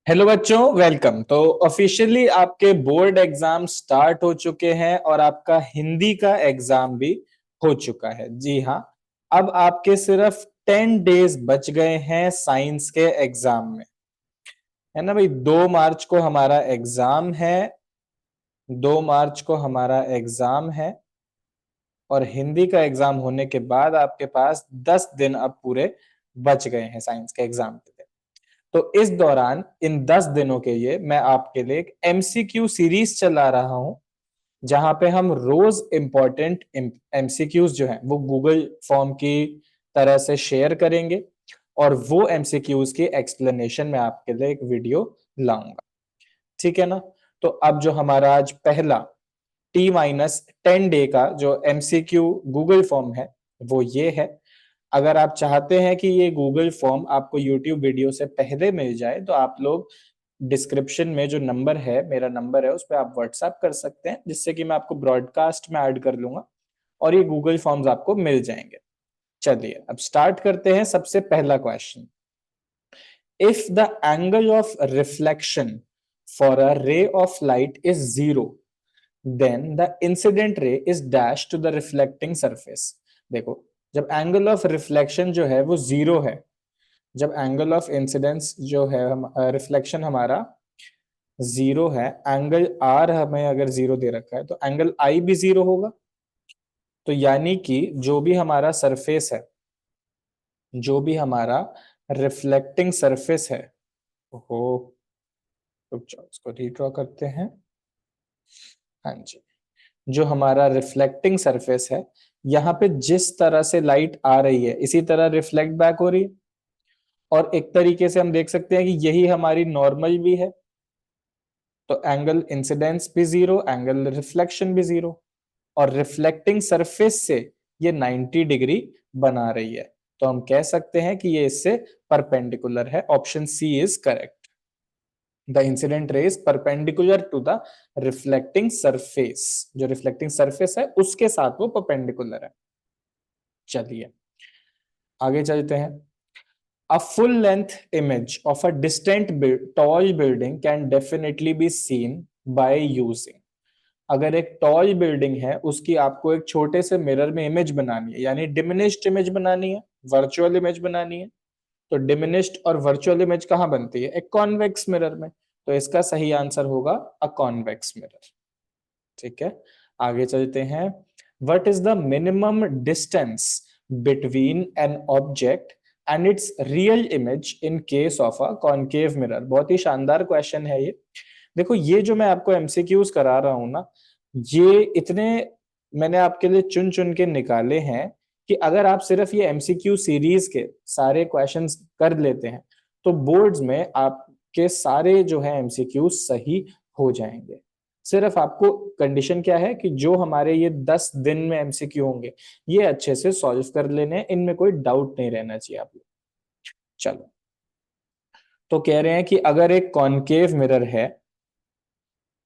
Hello बच्चों, welcome. तो officially आपके बोर्ड एग्जाम स्टार्ट हो चुके हैं और आपका हिंदी का एग्जाम भी हो चुका है। जी हाँ, अब आपके सिर्फ 10 डेज बच गए हैं साइंस के एग्जाम में, है ना भाई। 2 मार्च को हमारा एग्जाम है, 2 मार्च को हमारा एग्जाम है और हिंदी का एग्जाम होने के बाद आपके पास 10 दिन अब पूरे बच गए हैं साइंस के एग्जाम के लिए। तो इस दौरान इन 10 दिनों के लिए मैं आपके लिए एक एमसीक्यू सीरीज चला रहा हूं, जहां पे हम रोज इंपॉर्टेंट एमसीक्यूज जो हैं वो गूगल फॉर्म की तरह से शेयर करेंगे और वो एमसीक्यूज की एक्सप्लेनेशन में आपके लिए एक वीडियो लाऊंगा। ठीक है ना। तो अब जो हमारा आज पहला T-10 डे का जो एमसीक्यू गूगल फॉर्म है वो ये है। अगर आप चाहते हैं कि ये गूगल फॉर्म आपको यूट्यूब वीडियो से पहले मिल जाए तो आप लोग डिस्क्रिप्शन में जो नंबर है, मेरा नंबर है, उस पर आप व्हाट्सएप कर सकते हैं, जिससे कि मैं आपको ब्रॉडकास्ट में ऐड कर लूंगा और ये गूगल फॉर्म्स आपको मिल जाएंगे। चलिए अब स्टार्ट करते हैं। सबसे पहला question, if the angle of reflection for a ray of light is zero then the incident ray is dash to the reflecting surface. देखो, जब एंगल ऑफ रिफ्लेक्शन जो है वो जीरो है, जब एंगल ऑफ इंसिडेंस जो है रिफ्लेक्शन हमारा जीरो है, एंगल आर हमें अगर जीरो दे रखा है तो एंगल आई भी जीरो होगा। तो यानी कि जो भी हमारा सरफेस है, जो भी हमारा रिफ्लेक्टिंग सरफेस है, वो, रुक जाओ इसको रीड्रॉ करते हैं। हाँ जी, जो हमारा रिफ्लेक्टिंग सरफेस है, यहाँ पे जिस तरह से लाइट आ रही है इसी तरह रिफ्लेक्ट बैक हो रही है। और एक तरीके से हम देख सकते हैं कि यही हमारी नॉर्मल भी है। तो एंगल इंसिडेंस भी जीरो, एंगल रिफ्लेक्शन भी जीरो, और रिफ्लेक्टिंग सरफेस से ये 90 डिग्री बना रही है। तो हम कह सकते हैं कि ये इससे परपेंडिकुलर है। Option C is correct. The incident ray is perpendicular to the reflecting surface. जो रिफ्लेक्टिंग सरफेस है उसके साथ वो परपेंडिकुलर है। चलिए आगे चलते हैं। A full length image of a distant tall building can definitely be seen by using। अगर एक टॉल बिल्डिंग है उसकी आपको एक छोटे से मिरर में इमेज बनानी है, यानी डिमिनिश्ड इमेज बनानी है, वर्चुअल इमेज बनानी है। तो डिमिनिश्ड और वर्चुअल इमेज कहाँ बनती है? एक कॉन्वेक्स मिरर में। तो इसका सही आंसर होगा अ कॉन्वेक्स मिरर। ठीक है, आगे चलते हैं। What is the minimum distance between an object and it's real image in case of a concave mirror? बहुत ही शानदार क्वेश्चन है ये। देखो, ये जो मैं आपको एमसीक्यूज करा रहा हूं ना, ये इतने मैंने आपके लिए चुन चुन के निकाले हैं कि अगर आप सिर्फ ये एमसीक्यू सीरीज के सारे क्वेश्चंस कर लेते हैं तो बोर्ड्स में आपके सारे जो है एमसीक्यू सही हो जाएंगे। सिर्फ आपको कंडीशन क्या है कि जो हमारे ये 10 दिन में एमसीक्यू होंगे ये अच्छे से सॉल्व कर लेने हैं, इनमें कोई डाउट नहीं रहना चाहिए आप लोग। चलो, तो कह रहे हैं कि अगर एक कॉनकेव मिरर है,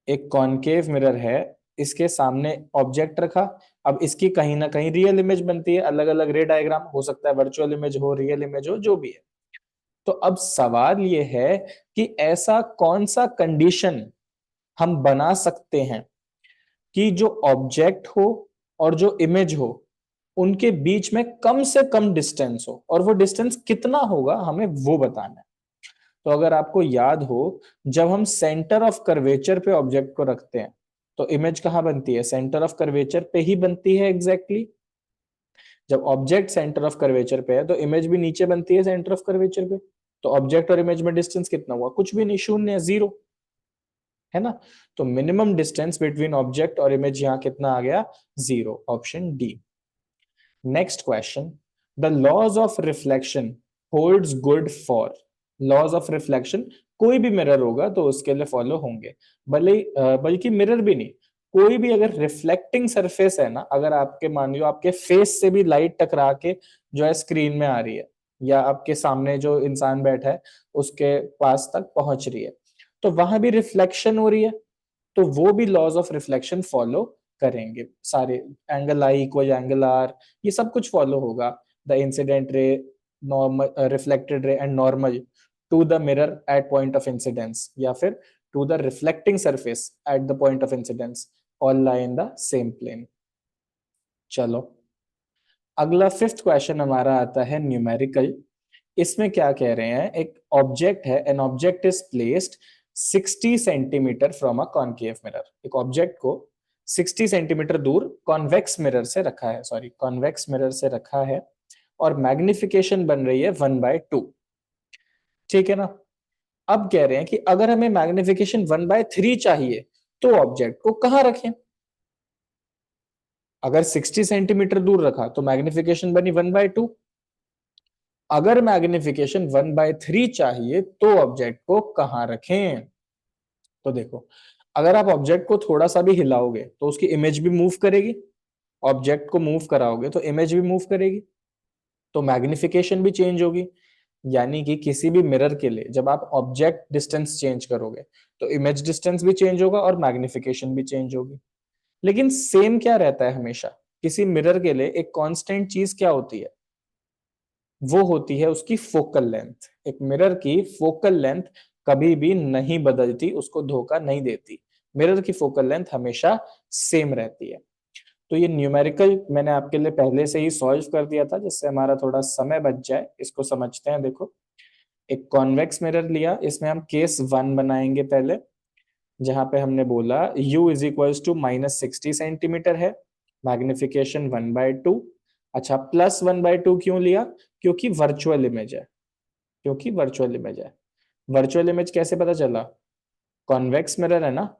एक कॉनकेव मिरर है, इसके सामने ऑब्जेक्ट रखा, अब इसकी कहीं ना कहीं रियल इमेज बनती है। अलग अलग रे डायग्राम हो सकता है, वर्चुअल इमेज हो, रियल इमेज हो, जो भी है। तो अब सवाल ये है कि ऐसा कौन सा कंडीशन हम बना सकते हैं कि जो ऑब्जेक्ट हो और जो इमेज हो उनके बीच में कम से कम डिस्टेंस हो, और वो डिस्टेंस कितना होगा हमें वो बताना है। तो अगर आपको याद हो, जब हम सेंटर ऑफ कर्वेचर पे ऑब्जेक्ट को रखते हैं तो इमेज कहाँ बनती है? सेंटर ऑफ कर्वेचर पे ही बनती है एग्जैक्टली। जब ऑब्जेक्ट सेंटर ऑफ कर्वेचर पे है तो इमेज भी नीचे बनती है सेंटर ऑफ कर्वेचर पे। तो ऑब्जेक्ट और इमेज में डिस्टेंस कितना हुआ? कुछ भी नहीं, शून्य, जीरो, है ना। तो मिनिमम डिस्टेंस बिटवीन ऑब्जेक्ट और इमेज यहाँ कितना आ गया? Zero, option D. Next question, the laws of reflection holds good for. Laws of reflection कोई भी मिरर होगा तो उसके लिए फॉलो होंगे, भले बल्कि मिरर भी नहीं, कोई भी अगर रिफ्लेक्टिंग सरफेस है ना, अगर आपके मान लो आपके फेस से भी लाइट टकरा के जो है स्क्रीन में आ रही है, या आपके सामने जो इंसान बैठा है उसके पास तक पहुंच रही है, तो वहां भी रिफ्लेक्शन हो रही है, तो वो भी लॉज ऑफ रिफ्लेक्शन फॉलो करेंगे सारे। Angle i equal angle r, ये सब कुछ फॉलो होगा। The incident ray, normal, reflected ray and normal, to the mirror at point of incidence, या फिर to the reflecting surface at the point of incidence, all lie in the same plane. चलो अगला fifth question हमारा आता है numerical. इसमें क्या कह रहे हैं, एक ऑब्जेक्ट है, an object is placed 60 centimetre from a concave mirror. एक ऑब्जेक्ट को 60 सेंटीमीटर दूर कॉन्वेक्स मिरर से रखा है, सॉरी कॉन्वेक्स मिरर से रखा है, और मैग्निफिकेशन बन रही है 1/2। ठीक है ना। अब कह रहे हैं कि अगर हमें मैग्निफिकेशन 1/3 चाहिए तो ऑब्जेक्ट को कहां रखें। अगर 60 सेंटीमीटर दूर रखा तो मैग्निफिकेशन बनी 1/2। अगर मैग्निफिकेशन 1/3 चाहिए तो ऑब्जेक्ट को कहां रखें। तो देखो, अगर आप ऑब्जेक्ट को थोड़ा सा भी हिलाओगे तो उसकी इमेज भी मूव करेगी, ऑब्जेक्ट को मूव कराओगे तो इमेज भी मूव करेगी, तो मैग्निफिकेशन भी चेंज होगी। यानी कि किसी भी मिरर के लिए जब आप ऑब्जेक्ट डिस्टेंस चेंज करोगे तो इमेज डिस्टेंस भी चेंज होगा और मैग्निफिकेशन भी चेंज होगी। लेकिन सेम क्या रहता है हमेशा, किसी मिरर के लिए एक कांस्टेंट चीज क्या होती है, वो होती है उसकी फोकल लेंथ। एक मिरर की फोकल लेंथ कभी भी नहीं बदलती, उसको धोखा नहीं देती, मिरर की फोकल लेंथ हमेशा सेम रहती है। तो ये न्यूमेरिकल मैंने आपके लिए पहले से ही सॉल्व कर दिया था, जिससे हमारा थोड़ा समय बच जाए। इसको समझते हैं। देखो, एक कॉन्वेक्स मिरर लिया, इसमें हम केस 1 बनाएंगे पहले, जहां पे हमने बोला u is equals to -60 centimetre है, मैग्निफिकेशन 1/2। अच्छा, +1/2 क्यों लिया, क्योंकि वर्चुअल इमेज है, क्योंकि वर्चुअल इमेज है। वर्चुअल इमेज कैसे पता चला, कॉन्वेक्स मिरर है ना,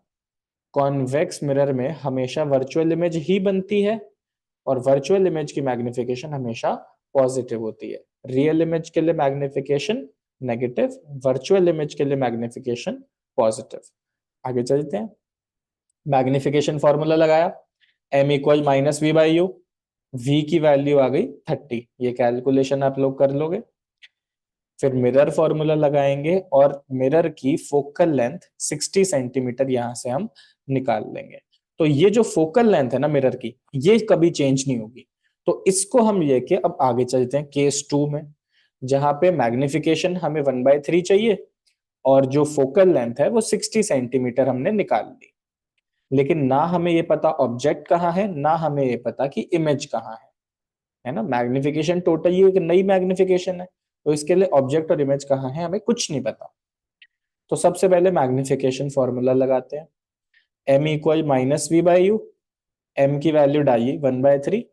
कॉन्वेक्स मिरर में हमेशा वर्चुअल इमेज ही बनती है, और वर्चुअल इमेज की मैग्निफिकेशन हमेशा पॉजिटिव होती है। रियल इमेज के लिए मैग्निफिकेशन नेगेटिव, वर्चुअल इमेज के लिए मैग्निफिकेशन पॉजिटिव। आगे चलते हैं। मैग्निफिकेशन फॉर्मूला लगाया, m इक्वल -v/u, v की वैल्यू आ गई 30, ये कैलकुलेशन आप लोग कर लोगे। फिर मिरर फॉर्मूला लगाएंगे और मिरर की फोकल लेंथ 60 सेंटीमीटर यहां से हम निकाल लेंगे। तो ये जो फोकल लेंथ है ना मिरर की, ये कभी चेंज नहीं होगी। तो इसको हम लेके अब आगे चलते हैं केस 2 में, जहां पे मैग्निफिकेशन हमें 1/3 चाहिए और जो फोकल लेंथ है वो 60 सेंटीमीटर हमने निकाल ली। लेकिन ना हमें ये पता ऑब्जेक्ट कहाँ है, ना हमें ये पता कि इमेज कहाँ है ना। मैग्निफिकेशन टोटल ये एक नई मैग्निफिकेशन है, तो इसके लिए ऑब्जेक्ट और इमेज कहाँ है हमें कुछ नहीं पता। तो सबसे पहले मैग्निफिकेशन फॉर्मूला लगाते हैं, m इक्वल -v/u, m की वैल्यू डालिए 1/3।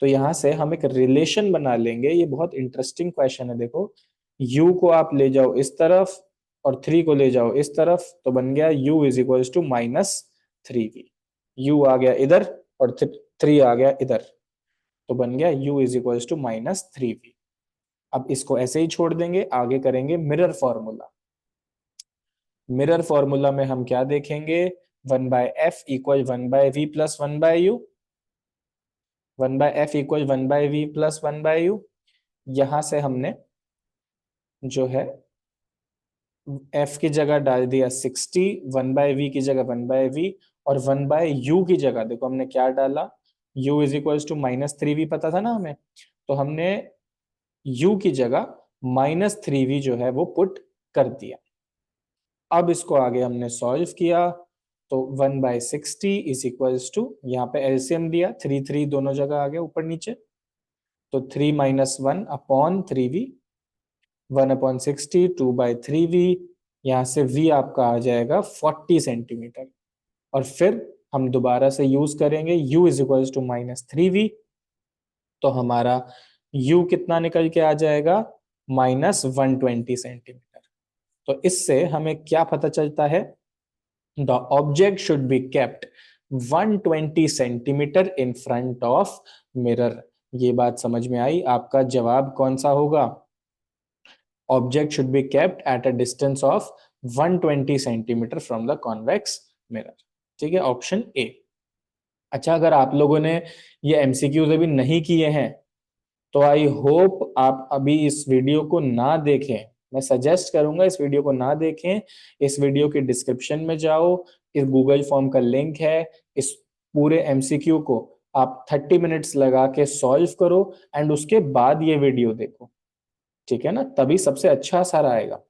तो यहां से हम एक रिलेशन बना लेंगे, ये बहुत इंटरेस्टिंग क्वेश्चन है। देखो, u को आप ले जाओ इस तरफ और 3 को ले जाओ इस तरफ, तो बन गया u is equal to -3v। u आ गया इधर और 3 आ गया इधर, तो बन गया u is equal to -3v। अब इसको ऐसे ही छोड़ देंगे, आगे करेंगे मिरर फॉर्मूला। मिरर फॉर्मूला में हम क्या देखेंगे, 1/f equal 1/v plus 1/u, 1/f equal 1/v plus 1/u। यहां से हमने जो है f की जगह डाल दिया 60, 1/v की जगह 1/v, और 1/u की जगह देखो हमने क्या डाला, u is equal to -3v पता था ना हमें, तो हमने u की जगह -3v जो है वो पुट कर दिया। अब इसको आगे हमने सॉल्व किया, तो 1/60 इज इक्वल्स टू, यहाँ पे एलसीएम दिया, 3 3 दोनों जगह आ गया ऊपर नीचे, तो 3 - 1 अपॉन 3v, 1/60 2/3v, यहाँ से v आपका आ जाएगा 40 सेंटीमीटर। और फिर हम दोबारा से यूज करेंगे u is equals to -3v, तो हमारा u कितना निकल के आ जाएगा, -120 सेंटीमीटर। तो इससे हमें क्या पता चलता है, the object should be kept 120 centimetre in front of mirror. ये बात समझ में आई, आपका जवाब कौन सा होगा, object should be kept at a distance of 120 centimetre from the convex mirror. ठीक है, ऑप्शन ए। अच्छा, अगर आप लोगों ने ये एमसीक्यूज अभी नहीं किए हैं तो आई होप आप अभी इस वीडियो को ना देखें। मैं सजेस्ट करूंगा इस वीडियो को ना देखें, इस वीडियो के डिस्क्रिप्शन में जाओ, इस गूगल फॉर्म का लिंक है, इस पूरे एमसीक्यू को आप 30 मिनट्स लगा के सॉल्व करो एंड उसके बाद ये वीडियो देखो। ठीक है ना, तभी सबसे अच्छा असर आएगा।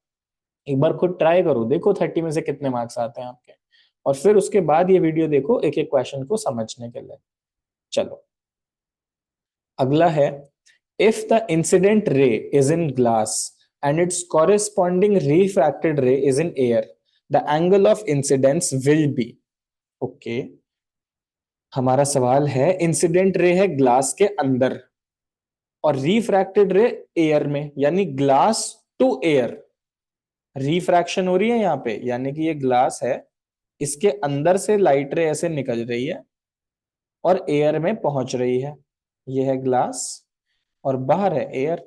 एक बार खुद ट्राई करो, देखो 30 में से कितने मार्क्स आते हैं आपके, और फिर उसके बाद ये वीडियो देखो एक एक क्वेश्चन को समझने के लिए। चलो अगला है, if the incident ray is in glass and it's corresponding refracted रे is in air, the angle of incidence will B. Okay, हमारा सवाल है इंसिडेंट रे है ग्लास के अंदर और रिफ्रैक्टेड रे एयर में, यानी ग्लास टू एयर रिफ्रैक्शन हो रही है यहां पे, यानी कि ये ग्लास है, इसके अंदर से लाइट रे ऐसे निकल रही है और एयर में पहुंच रही है। ये है ग्लास और बाहर है एयर।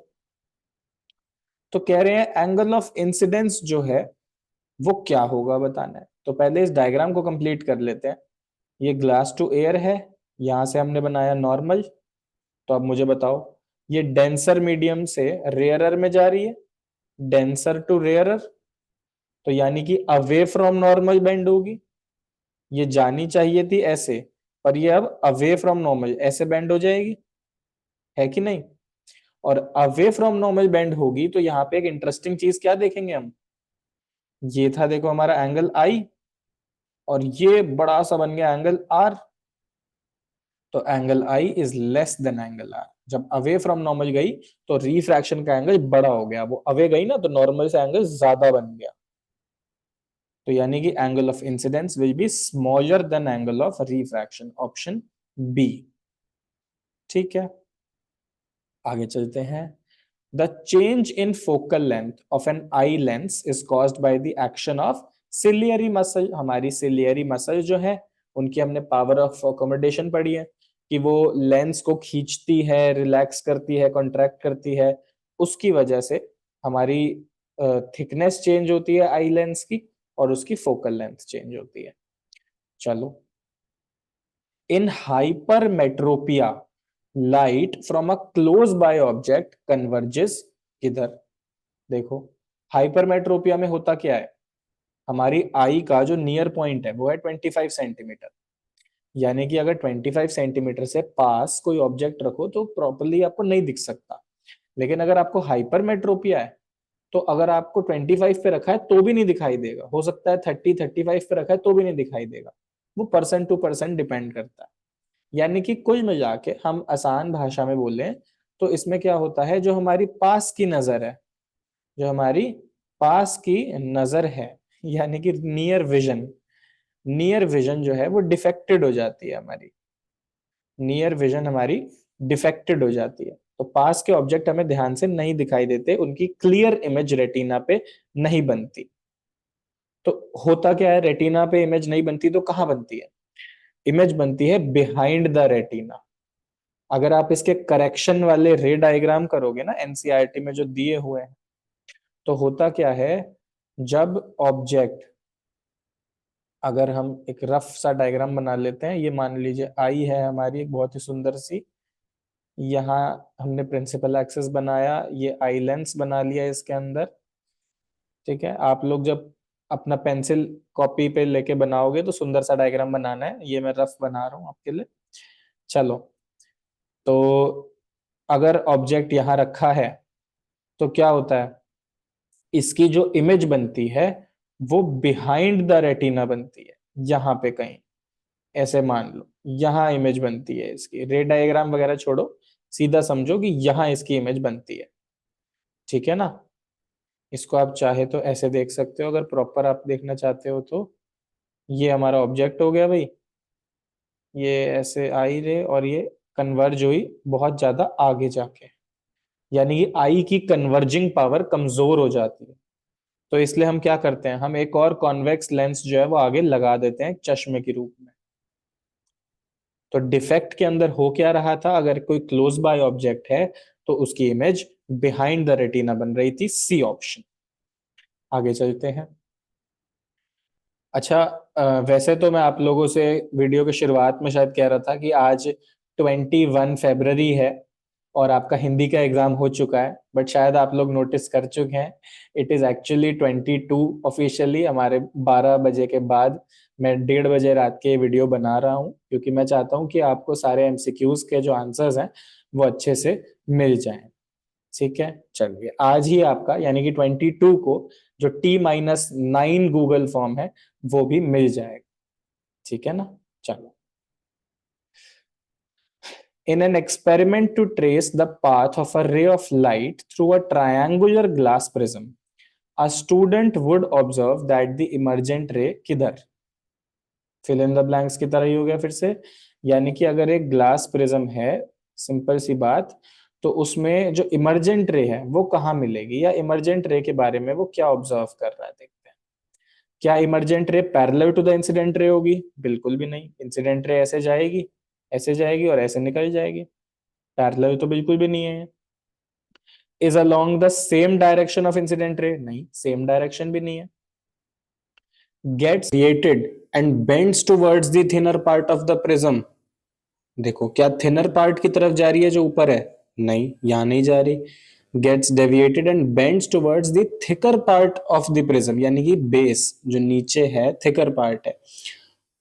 तो कह रहे हैं एंगल ऑफ इंसिडेंस जो है वो क्या होगा बताना है। तो पहले इस डायग्राम को कंप्लीट कर लेते हैं। ये ग्लास टू एयर है, यहां से हमने बनाया नॉर्मल। तो अब मुझे बताओ, ये डेंसर मीडियम से रेयरर में जा रही है, डेंसर टू रेयरर, तो यानी कि अवे फ्रॉम नॉर्मल बेंड होगी। ये जानी चाहिए थी ऐसे, पर ये अब अवे फ्रॉम नॉर्मल ऐसे बेंड हो जाएगी, है कि नहीं। और अवे फ्रॉम नॉर्मल बेंड होगी तो यहाँ पे एक इंटरेस्टिंग चीज क्या देखेंगे हम, ये था देखो हमारा एंगल आई, और ये बड़ा सा बन गया एंगल आर। तो angle i is less than angle r. जब अवे फ्रॉम नॉर्मल गई तो रिफ्रैक्शन का एंगल बड़ा हो गया, वो अवे गई ना तो नॉर्मल से एंगल ज्यादा बन गया। तो यानी कि angle of incidence will be smaller than angle of refraction, option B. ठीक है, आगे चलते हैं। The change in focal length of an eye lens is caused by the action of ciliary muscle. हमारी सिलियरी मसल जो है उनकी हमने पावर ऑफ अकोमोडेशन पढ़ी है कि वो लेंस को खींचती है, रिलैक्स करती है, कॉन्ट्रैक्ट करती है। उसकी वजह से हमारी थिकनेस चेंज होती है आई लेंस की, और उसकी फोकल लेंथ चेंज होती है। चलो, in hypermetropia light from a close by object converges किधर। देखो, हाइपरमेट्रोपिया में होता क्या है, हमारी आई का जो नियर पॉइंट है वो है 25 सेंटीमीटर। यानी कि अगर 25 सेंटीमीटर से पास कोई ऑब्जेक्ट रखो तो प्रॉपरली आपको नहीं दिख सकता। लेकिन अगर आपको हाइपरमेट्रोपिया है तो अगर आपको 25 पे रखा है तो भी नहीं दिखाई देगा, हो सकता है 30-35 पे रखा है तो भी नहीं दिखाई देगा। वो पर्सन टू पर्सन डिपेंड करता है। यानी कि कुल मिला के हम आसान भाषा में बोलें तो इसमें क्या होता है, जो हमारी पास की नजर है, जो हमारी पास की नजर है, यानी कि नियर विजन, नियर विजन जो है वो डिफेक्टेड हो जाती है हमारी, नियर विजन हमारी डिफेक्टेड हो जाती है। तो पास के ऑब्जेक्ट हमें ध्यान से नहीं दिखाई देते, उनकी क्लियर इमेज रेटिना पे नहीं बनती। तो होता क्या है, रेटिना पे इमेज नहीं बनती तो कहाँ बनती है, इमेज बनती है बिहाइंड द रेटिना। अगर आप इसके करेक्शन वाले रे डायग्राम करोगे ना एनसीईआरटी में जो दिए हुए हैं, तो होता क्या है, जब ऑब्जेक्ट, अगर हम एक रफ सा डायग्राम बना लेते हैं, ये मान लीजिए आई है हमारी एक बहुत ही सुंदर सी, यहाँ हमने प्रिंसिपल एक्सिस बनाया, ये आई लेंस बना लिया इसके अंदर। ठीक है, आप लोग जब अपना पेंसिल कॉपी पे लेके बनाओगे तो सुंदर सा डायग्राम बनाना है, ये मैं रफ बना रहा हूँ आपके लिए। चलो, तो अगर ऑब्जेक्ट यहाँ रखा है तो क्या होता है, इसकी जो इमेज बनती है वो बिहाइंड द रेटिना बनती है, यहाँ पे कहीं, ऐसे मान लो यहाँ इमेज बनती है इसकी, रे डायग्राम वगैरह छोड़ो, सीधा समझो कि यहाँ इसकी इमेज बनती है। ठीक है ना, इसको आप चाहे तो ऐसे देख सकते हो, अगर प्रॉपर आप देखना चाहते हो तो। ये हमारा ऑब्जेक्ट हो गया भाई, ये ऐसे आई रे और ये कन्वर्ज हुई बहुत ज्यादा आगे जाके, यानी कि आई की कन्वर्जिंग पावर कमजोर हो जाती है। तो इसलिए हम क्या करते हैं, हम एक और कॉन्वेक्स लेंस जो है वो आगे लगा देते हैं चश्मे के रूप में। तो डिफेक्ट के अंदर हो क्या रहा था, अगर कोई क्लोज बाय ऑब्जेक्ट है तो उसकी इमेज बिहाइंड द रेटिना बन रही थी, सी ऑप्शन। आगे चलते हैं। अच्छा, वैसे तो मैं आप लोगों से वीडियो के शुरुआत में शायद कह रहा था कि आज 21 फरवरी है और आपका हिंदी का एग्जाम हो चुका है, बट शायद आप लोग नोटिस कर चुके हैं इट इज एक्चुअली 22 ऑफिशियली। हमारे 12 बजे के बाद मैं 1:30 बजे रात के वीडियो बना रहा हूँ, क्योंकि मैं चाहता हूँ कि आपको सारे एमसीक्यूज के जो आंसर्स हैं वो अच्छे से मिल जाएं। ठीक है, चलिए आज ही आपका यानी कि 22 को जो T-9 गूगल फॉर्म है वो भी मिल जाएगा। ठीक है ना, चलो। In an experiment to trace the path of a ray of light through a triangular glass prism, a student would observe that the emergent ray किधर, फिल इन द ब्लैंक्स की तरह ही हो गया फिर से। यानी कि अगर एक ग्लास प्रिज्म है, सिंपल सी बात, तो उसमें जो इमर्जेंट रे है वो कहाँ मिलेगी, या इमर्जेंट रे के बारे में वो क्या ऑब्जर्व कर रहा है, देखते हैं। क्या emergent ray parallel to the incident रे होगी? बिल्कुल भी नहीं। इंसिडेंट रे ऐसे जाएगी और ऐसे निकल जाएगी, पैरेलल तो बिल्कुल भी नहीं है। Is along the same direction of incident ray? नहीं, सेम डायरेक्शन भी नहीं है। Gets created and bends towards the thinner part of the prism, देखो क्या थिनर पार्ट की तरफ जा रही है जो ऊपर है? नहीं, यहां नहीं जा रही। Gets deviated and bends towards the thicker part of the prism, यानी कि बेस जो नीचे है, थिकर पार्ट है,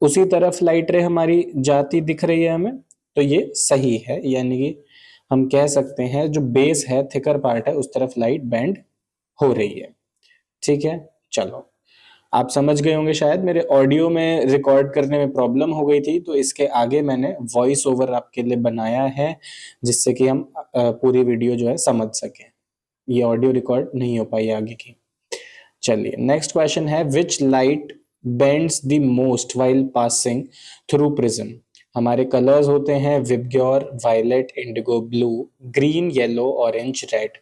उसी तरफ लाइट रे हमारी जाती दिख रही है हमें, तो ये सही है। यानी कि हम कह सकते हैं जो बेस है, थिकर पार्ट है, उस तरफ लाइट बेंड हो रही है। ठीक है, चलो। आप समझ गए होंगे शायद, मेरे ऑडियो में रिकॉर्ड करने में प्रॉब्लम हो गई थी, तो इसके आगे मैंने वॉइस ओवर आपके लिए बनाया है, जिससे कि हम पूरी वीडियो जो है समझ सकें। ये ऑडियो रिकॉर्ड नहीं हो पाई आगे की। चलिए, नेक्स्ट क्वेश्चन है, which light bends the most while passing through prism? हमारे कलर्स होते हैं VIBGYOR, violet, indigo blue, green, yellow, orange, red.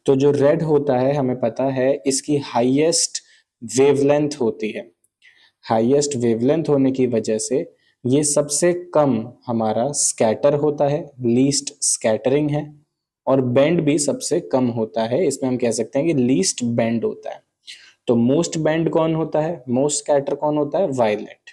तो जो रेड होता है, हमें पता है इसकी हाईएस्ट वेवलेंथ होती है। हाईएस्ट वेवलेंथ होने की वजह से ये सबसे कम हमारा स्कैटर होता है, लीस्ट स्कैटरिंग है, और बेंड भी सबसे कम होता है। इसमें हम कह सकते हैं कि लीस्ट बेंड होता है। तो मोस्ट बेंड कौन होता है, मोस्ट स्कैटर कौन होता है? वायलेट।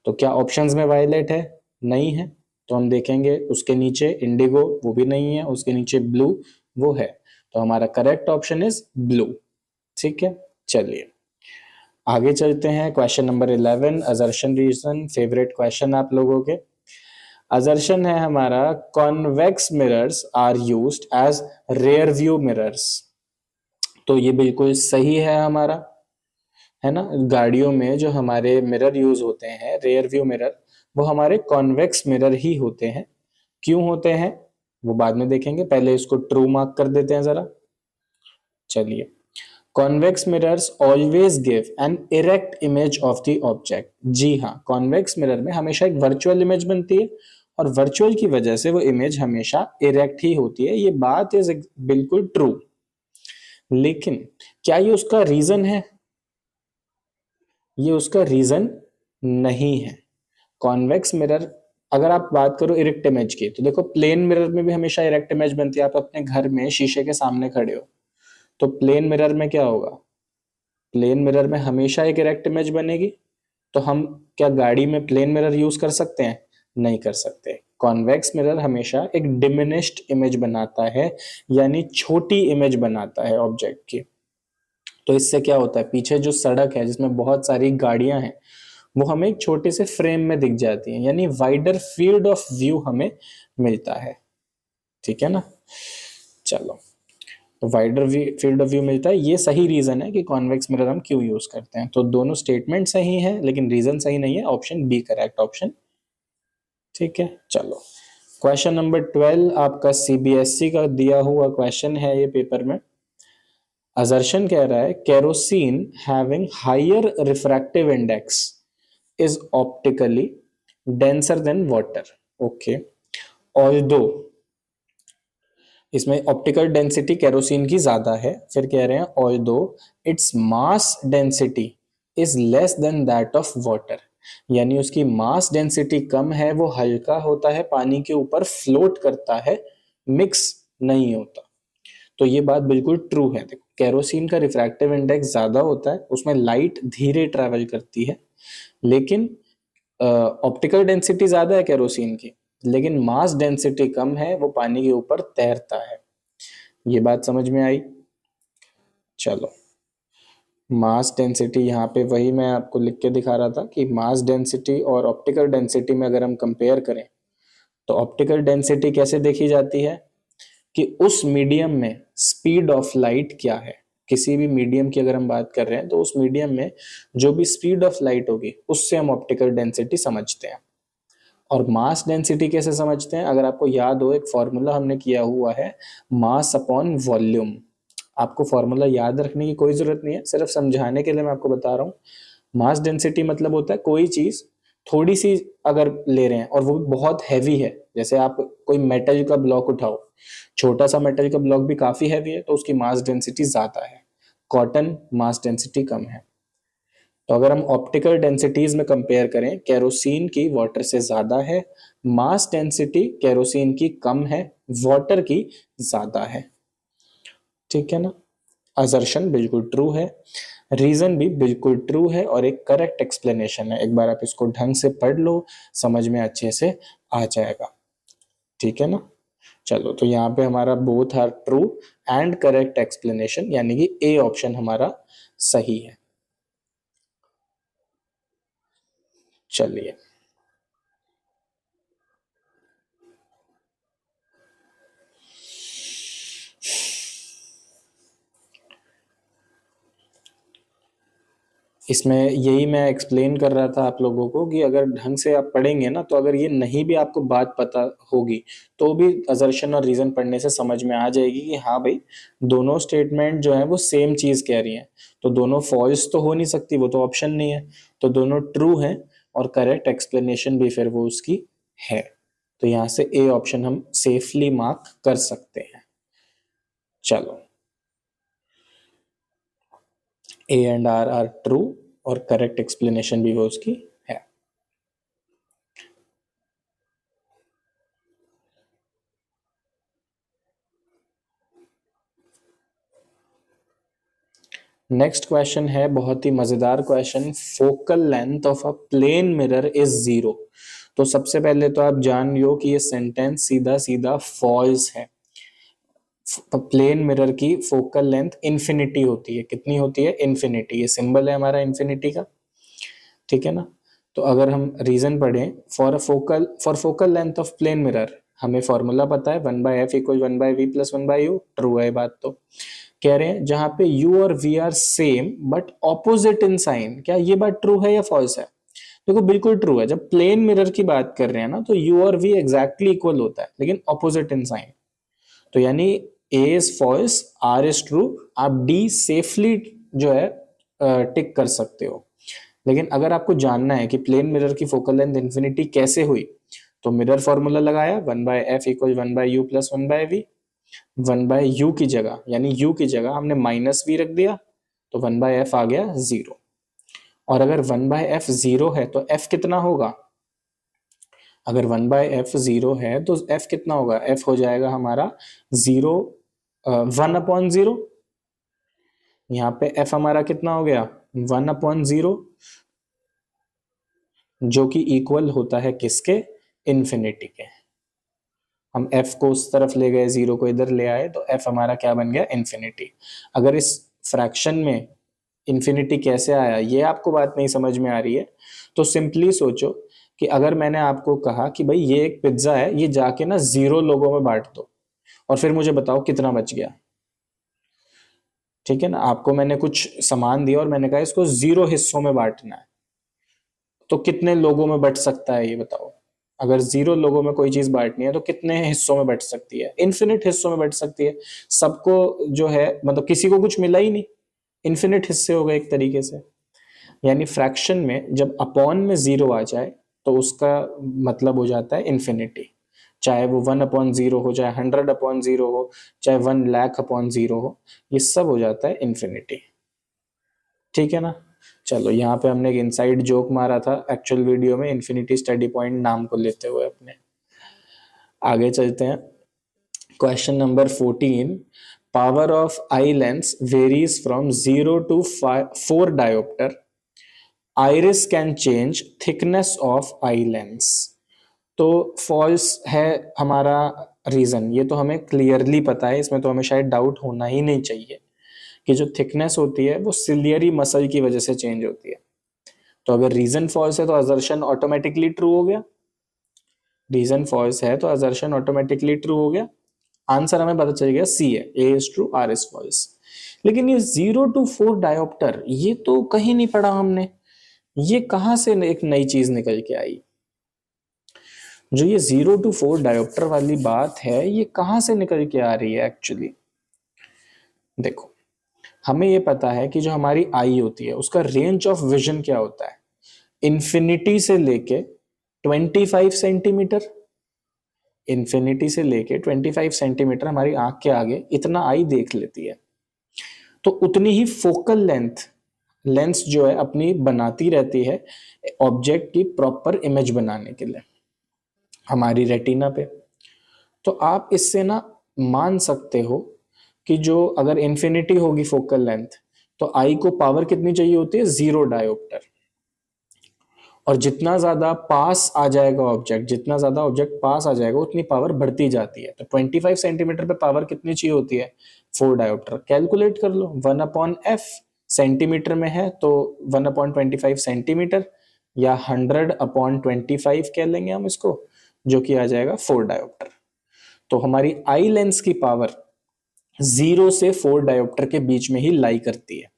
तो क्या ऑप्शंस में वायलेट है? नहीं है। तो हम देखेंगे उसके नीचे इंडिगो, वो भी नहीं है, उसके नीचे ब्लू, वो है। तो हमारा करेक्ट ऑप्शन इज ब्लू। ठीक है, चलिए आगे चलते हैं। Question number 11, assertion reason, favourite question आप लोगों के। असर्शन है हमारा, convex mirrors are used as rear view mirrors. तो ये बिल्कुल सही है हमारा, है ना। गाड़ियों में जो हमारे मिरर यूज होते हैं, रेयर व्यू मिरर, वो हमारे कॉन्वेक्स मिरर ही होते हैं। क्यों होते हैं वो बाद में देखेंगे, पहले इसको ट्रू मार्क कर देते हैं जरा। चलिए, convex mirrors always give an erect image of the object. जी हाँ, कॉन्वेक्स मिरर में हमेशा एक वर्चुअल इमेज बनती है, और वर्चुअल की वजह से वो इमेज हमेशा इरेक्ट ही होती है। ये बात इज बिल्कुल ट्रू। लेकिन क्या ये उसका रीजन है? ये उसका रीजन नहीं है। कॉन्वेक्स मिरर, अगर आप बात करो इरेक्ट इमेज की, तो देखो प्लेन मिरर में भी हमेशा इरेक्ट इमेज बनती है। आप अपने घर में शीशे के सामने खड़े हो, तो प्लेन मिरर में क्या होगा? प्लेन मिरर में हमेशा एक इरेक्ट इमेज बनेगी। तो हम क्या गाड़ी में प्लेन मिरर यूज कर सकते हैं? नहीं कर सकते। कॉन्वेक्स मिरर हमेशा एक डिमिनिश्ड इमेज बनाता है, यानी छोटी इमेज बनाता है ऑब्जेक्ट की। तो इससे क्या होता है, पीछे जो सड़क है जिसमें बहुत सारी गाड़ियां हैं, वो हमें एक छोटे से फ्रेम में दिख जाती हैं, यानी वाइडर फील्ड ऑफ व्यू हमें मिलता है। ठीक है ना, चलो। तो वाइडर फील्ड ऑफ व्यू मिलता है, ये सही रीजन है कि कॉन्वेक्स मिरर हम क्यों यूज करते हैं। तो दोनों स्टेटमेंट सही हैं, लेकिन रीजन सही नहीं है। Option B correct option. ठीक है, चलो। क्वेश्चन नंबर 12 आपका सीबीएसई का दिया हुआ क्वेश्चन है ये पेपर में। असर्शन कह रहा है, kerosene having higher refractive index is optically denser than water. Okay, although इसमें ऑप्टिकल डेंसिटी केरोसिन की ज्यादा है, फिर कह रहे हैं although its mass density is less than that of water, यानी उसकी मास डेंसिटी कम है, वो हल्का होता है, पानी के ऊपर फ्लोट करता है, मिक्स नहीं होता। तो ये बात बिल्कुल ट्रू है। देखो, केरोसिन का रिफ्रैक्टिव इंडेक्स ज्यादा होता है, उसमें लाइट धीरे ट्रेवल करती है, लेकिन ऑप्टिकल डेंसिटी ज्यादा है केरोसिन की, लेकिन मास डेंसिटी कम है, वो पानी के ऊपर तैरता है। ये बात समझ में आई? चलो, मास डेंसिटी यहाँ पे वही मैं आपको लिख के दिखा रहा था कि मास डेंसिटी और ऑप्टिकल डेंसिटी में अगर हम कंपेयर करें, तो ऑप्टिकल डेंसिटी कैसे देखी जाती है? कि उस मीडियम में स्पीड ऑफ लाइट क्या है। किसी भी मीडियम की अगर हम बात कर रहे हैं तो उस मीडियम में जो भी स्पीड ऑफ लाइट होगी उससे हम ऑप्टिकल डेंसिटी समझते हैं। और मास डेंसिटी कैसे समझते हैं, अगर आपको याद हो एक फॉर्मूला हमने किया हुआ है, मास अपॉन वॉल्यूम। आपको फॉर्मूला याद रखने की कोई जरूरत नहीं है, सिर्फ समझाने के लिए मैं आपको बता रहा हूँ। मास डेंसिटी मतलब होता है कोई चीज थोड़ी सी अगर ले रहे हैं और वो बहुत हैवी है, जैसे आप कोई मेटल का ब्लॉक उठाओ, छोटा सा मेटल का ब्लॉक भी काफी हैवी है तो उसकी मास डेंसिटी ज्यादा है। कॉटन मास डेंसिटी कम है। तो अगर हम ऑप्टिकल डेंसिटीज में कंपेयर करें, केरोसिन की वाटर से ज्यादा है, मास डेंसिटी केरोसिन की कम है, वाटर की ज्यादा है। ठीक है ना। असर्शन बिल्कुल ट्रू है, रीजन भी बिल्कुल ट्रू है और एक करेक्ट एक्सप्लेनेशन है। एक बार आप इसको ढंग से पढ़ लो, समझ में अच्छे से आ जाएगा। ठीक है ना। चलो, तो यहाँ पे हमारा both are true and correct explanation, यानी कि ए ऑप्शन हमारा सही है। चलिए, इसमें यही मैं एक्सप्लेन कर रहा था आप लोगों को कि अगर ढंग से आप पढ़ेंगे ना, तो अगर ये नहीं भी आपको बात पता होगी तो भी असर्शन और रीजन पढ़ने से समझ में आ जाएगी कि हाँ भाई, दोनों स्टेटमेंट जो है वो सेम चीज कह रही है। तो दोनों फॉल्स तो हो नहीं सकती, वो तो ऑप्शन नहीं है। तो दोनों ट्रू है और करेक्ट एक्सप्लेनेशन भी फिर वो उसकी है। तो यहाँ से ए ऑप्शन हम सेफली मार्क कर सकते हैं। चलो, A and R are true और करेक्ट एक्सप्लेनेशन भी वो उसकी है। नेक्स्ट क्वेश्चन है बहुत ही मजेदार question, focal length of a plane mirror is 0। तो सबसे पहले तो आप जान लो कि ये सेंटेंस सीधा सीधा फॉल्स है। प्लेन मिरर की फोकल लेंथ इंफिनिटी होती है। कितनी होती है? इंफिनिटी। ये सिंबल है हमारा इंफिनिटी का। ठीक है ना। तो अगर हम रीजन पढ़ें, for focal length of plane mirror, हमें फॉर्मूला पता है 1/f equal 1/v plus 1/u। True है बात। तो कह रहे हैं जहां पे u और v are same but opposite in sign, क्या ये बात ट्रू है या फॉल्स है? देखो, बिल्कुल ट्रू है। जब प्लेन मिरर की बात कर रहे हैं ना, तो u और v एग्जैक्टली इक्वल होता है लेकिन ऑपोजिट इन साइन। तो यानी a is false, r is true. आप d सेफली जो है टिक कर सकते हो। लेकिन अगर आपको जानना है कि प्लेन मिरर की फोकल लेंथ इंफिनिटी कैसे हुई, तो मिरर फॉर्मूला लगाया 1/f equal 1/u plus 1/v। 1/u की जगह, यानी u की जगह हमने -v रख दिया, तो 1/f आ गया 0। और अगर 1/f 0 है तो f कितना होगा? अगर 1/f 0 है तो f कितना होगा? f हो जाएगा हमारा 0, 1/0। यहाँ पे f हमारा कितना हो गया? 1/0, जो कि इक्वल होता है किसके? इन्फिनिटी के। हम f को उस तरफ ले गए, 0 को इधर ले आए, तो f हमारा क्या बन गया? इन्फिनिटी। अगर इस फ्रैक्शन में इन्फिनिटी कैसे आया, ये आपको बात नहीं समझ में आ रही है, तो सिंपली सोचो कि अगर मैंने आपको कहा कि भाई ये एक पिज्जा है, ये जाके ना 0 लोगों में बांट दो और फिर मुझे बताओ कितना बच गया। ठीक है ना। आपको मैंने कुछ सामान दिया और मैंने कहा इसको 0 हिस्सों में बांटना है, तो कितने लोगों में बट सकता है ये बताओ? अगर 0 लोगों में कोई चीज बांटनी है तो कितने हिस्सों में बट सकती है? इन्फिनिट हिस्सों में बट सकती है। सबको जो है, मतलब किसी को कुछ मिला ही नहीं, इन्फिनिट हिस्से हो गए एक तरीके से। यानी फ्रैक्शन में जब अपॉन में 0 आ जाए तो उसका मतलब हो जाता है इन्फिनिटी। चाहे वो 1/0 हो, चाहे 100/0 हो, चाहे 1,00,000/0 हो, ये सब हो जाता है इन्फिनिटी। ठीक है ना। चलो, यहाँ पे हमने एक इनसाइड जोक मारा था एक्चुअल वीडियो में, इन्फिनिटी स्टडी पॉइंट नाम को लेते हुए अपने। आगे चलते हैं। Question number 14, power of eye lens varies from 0 to 4 dioptre, iris can change thickness of eye lens. तो फॉल्स है हमारा रीजन, ये तो हमें क्लियरली पता है, इसमें तो हमें शायद डाउट होना ही नहीं चाहिए कि जो थिकनेस होती है वो सिलियरी मसल की वजह से चेंज होती है। तो अगर रीजन फॉल्स है तो असर्शन ऑटोमेटिकली ट्रू हो गया। रीजन फॉल्स है तो असर्शन ऑटोमेटिकली ट्रू हो गया। आंसर हमें पता चल गया सी है, A is true, R is false. लेकिन ये 0 to 4 डायोप्टर, ये तो कहीं नहीं पढ़ा हमने, ये कहां से एक नई चीज निकल के आई? जो ये 0 to 4 डायोप्टर वाली बात है, ये कहां से निकल के आ रही है एक्चुअली? देखो, हमें ये पता है कि जो हमारी आई होती है उसका रेंज ऑफ विजन क्या होता है, इन्फिनिटी से लेके 25 सेंटीमीटर। इन्फिनिटी से लेके 25 सेंटीमीटर हमारी आंख के आगे इतना आई देख लेती है। तो उतनी ही फोकल लेंस जो है अपनी बनाती रहती है ऑब्जेक्ट की प्रॉपर इमेज बनाने के लिए हमारी रेटिना पे। तो आप इससे ना मान सकते हो कि जो अगर इन्फिनिटी होगी फोकल लेंथ, तो आई को पावर कितनी चाहिए होती है, 0 डायोप्टर। और जितना ज्यादा पास आ जाएगा ऑब्जेक्ट, जितना ज्यादा ऑब्जेक्ट पास आ जाएगा उतनी पावर बढ़ती जाती है। तो 25 सेंटीमीटर पे पावर कितनी चाहिए होती है, 4 डायोप्टर। कैलकुलेट कर लो, 1/f सेंटीमीटर में है तो 1/25 सेंटीमीटर, या 100/25 कह लेंगे हम इसको, जो कि आ जाएगा 4 डायोप्टर। तो हमारी आई लेंस की पावर 0 से 4 डायोप्टर के बीच में ही लाई करती है।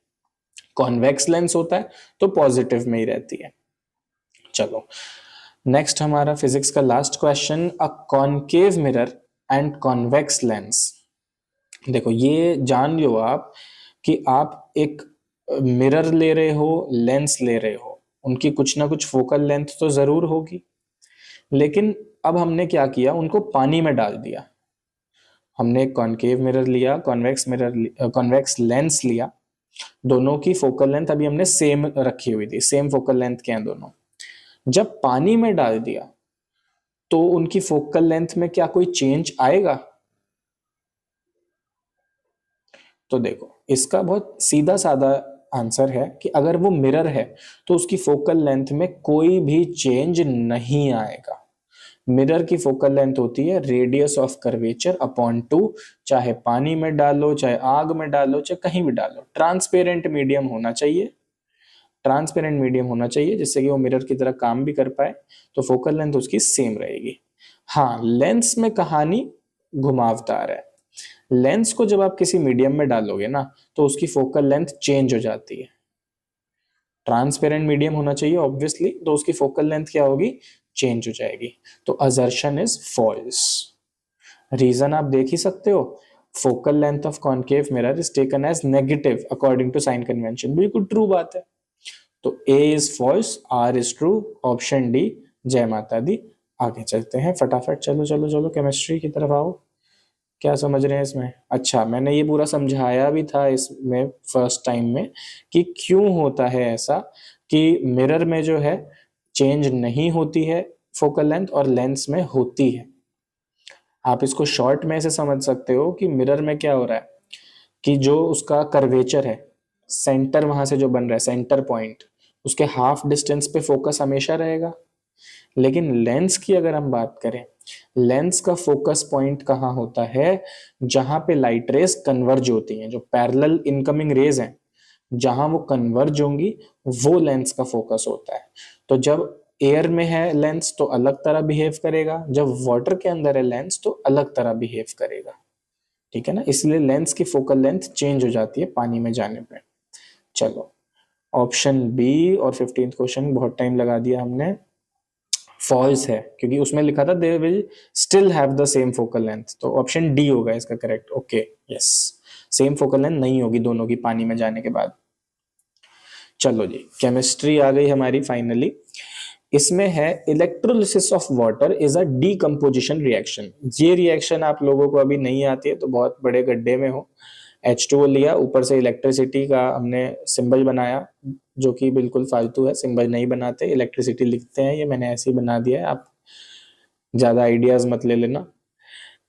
कॉन्वेक्स लेंस होता है तो पॉजिटिव में ही रहती है। चलो नेक्स्ट हमारा फिजिक्स का last question, a concave mirror and convex lens. देखो, ये जान लो आप कि आप एक मिरर ले रहे हो, लेंस ले रहे हो, उनकी कुछ ना कुछ फोकल लेंथ तो जरूर होगी। लेकिन अब हमने क्या किया, उनको पानी में डाल दिया। हमने एक कॉनकेव मिरर लिया, कॉन्वेक्स लेंस लिया, दोनों की फोकल लेंथ अभी हमने सेम रखी हुई थी, सेम फोकल लेंथ के हैं दोनों। जब पानी में डाल दिया तो उनकी फोकल लेंथ में क्या कोई चेंज आएगा? तो देखो, इसका बहुत सीधा साधा आंसर है कि अगर वो मिरर है तो उसकी फोकल लेंथ में कोई भी चेंज नहीं आएगा। मिरर की फोकल लेंथ होती है रेडियस ऑफ कर्वेचर अपॉन 2, चाहे पानी में डालो, चाहे आग में डालो, चाहे कहीं भी डालो। ट्रांसपेरेंट मीडियम होना चाहिए, ट्रांसपेरेंट मीडियम होना चाहिए जिससे कि वो मिरर की तरह काम भी कर पाए, तो फोकल लेंथ उसकी सेम रहेगी। हाँ, लेंस में कहानी घुमावदार है। लेंस को जब आप किसी मीडियम में डालोगे ना तो उसकी फोकल लेंथ चेंज हो जाती है। ट्रांसपेरेंट मीडियम होना चाहिए ऑब्वियसली, तो उसकी फोकल लेंथ क्या होगी, चेंज हो जाएगी। तो असर्शन इज फॉल्स। रीजन आप देख ही सकते हो, focal length of concave mirror is taken as negative according to sign convention. बिल्कुल ट्रू बात है। तो A is false, R is true, option D. जय माता दी। आगे चलते हैं फटाफट, चलो चलो चलो, केमिस्ट्री की तरफ आओ। क्या समझ रहे हैं इसमें? अच्छा, मैंने ये पूरा समझाया भी था इसमें फर्स्ट टाइम में कि क्यों होता है ऐसा कि मिरर में जो है चेंज नहीं होती है फोकल लेंथ और लेंस में होती है। आप इसको शॉर्ट में ऐसे समझ सकते हो कि मिरर में क्या हो रहा है कि जो उसका कर्वेचर है, सेंटर वहां से जो बन रहा है, सेंटर पॉइंट, उसके हाफ डिस्टेंस पे फोकस हमेशा रहेगा। लेकिन लेंस की अगर हम बात करें, लेंस का फोकस पॉइंट कहाँ होता है, जहां पे लाइट रेज कन्वर्ज होती हैं, जो पैरेलल इनकमिंग रेज हैं, जहां वो कन्वर्ज होंगी वो लेंस का फोकस होता है। तो जब एयर में है लेंस तो अलग तरह बिहेव करेगा, जब वाटर के अंदर है लेंस तो अलग तरह बिहेव करेगा। ठीक है ना, इसलिए लेंस की फोकल लेंथ चेंज हो जाती है पानी में जाने पे। चलो, ऑप्शन बी और 15th क्वेश्चन बहुत टाइम लगा दिया हमने, फॉल्स है, क्योंकि उसमें लिखा था they will still have the same focal length. तो ऑप्शन डी होगा इसका correct. Okay, yes, same focal length नहीं होगी दोनों की पानी में जाने के बाद। चलो जी, केमिस्ट्री आ गई हमारी फाइनली। इसमें है electrolysis of water is a decomposition reaction. ये रिएक्शन आप लोगों को अभी नहीं आती है तो बहुत बड़े गड्ढे में हो। H2O लिया, ऊपर से इलेक्ट्रिसिटी का हमने सिंबल बनाया, जो कि बिल्कुल फालतू है, सिंबल नहीं बनाते, इलेक्ट्रिसिटी लिखते हैं, ये मैंने ऐसे ही बना दिया है, आप ज्यादा आइडियाज मत ले लेना।